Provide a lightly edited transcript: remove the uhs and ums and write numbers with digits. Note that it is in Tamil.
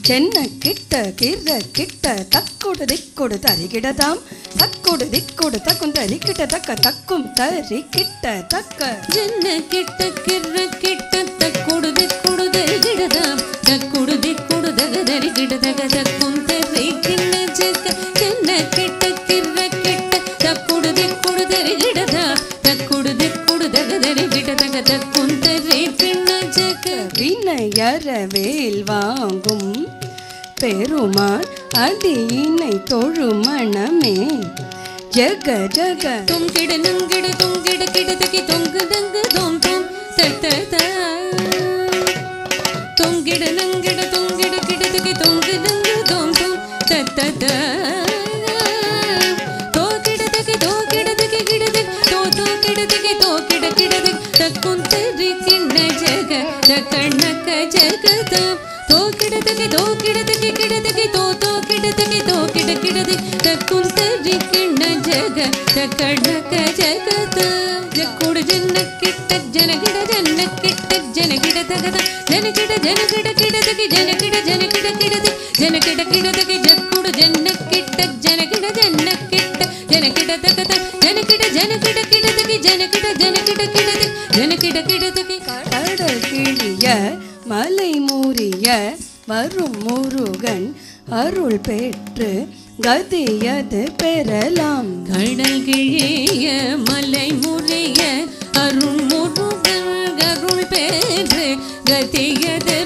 சென்ன கிட்ட கிர கிட்ட தக்கொடு திக்கொடு தரிகிடதாம் தக்கொடு திக்கொடு தக்கும் தரிக்கிட்ட தக்க தக்கும் தரிக்கிட்ட தக்க சென்ன கிட்ட கிர கிட்ட தக்கொடு திக்கொடு தரிகிடதாம் தக்கொடு திக்கொடு தக தரிக்கிட்ட தக தக்கும் தரிக்கிட்ட ஜக சென்ன கிட்ட கிர கிட்ட தக்கொடு திக்கொடு தரிகிடதாம் தக்கொடு திக்கொடு தக தரிக்கிட்ட தக தக்கும் தரிக்கிட்ட ஜக வினையறவேல் வாங்கும் பெருமான் அடியினை தொழுமணமே ஜக ஜக தொங்கிட நங்கிட தொங்கிட கிடதகி தொங்கு தங்கு தோம் தோம் தத்த தொங்கிட நங்கிட தொங்கிட கிடதகி தொங்கு தங்கு தோம் தோம் தத்த தோ கிடதகி கிடதகி தோ கிடதகி தோ கிடதகி தக்கும் தெரி கிண்ண ஜக தக்கண்ணக்க ஜகத தோ கிடதகி கிடதகி தோ கிடதகி தோ கிடதகி தக்கும் தெரி கிண்ண ஜக தக்கண்ணக்க ஜகத ஜக்குடு ஜன்ன கிட்ட ஜனகிட ஜன்ன கிட்ட ஜனகிட தகத ஜனகிட கிடதகி ஜனகிட கிடதி ஜனகிட கிடதகி ஜக்குடு ஜன்ன கிட்ட ஜனகிட ஜன்ன கிட்ட ஜனகிட தகத ஜனகிட கிடதகி ஜனகிட கிடதி ஜனகிட கிடதகி கடல் கிழிய மலை மூறிய வரும் முருகன் அருள் பெற்று கதியது பெறலாம் கடல் கிழிய மலை முறிய அருள் முருகன் அருள் பெற்று கதியது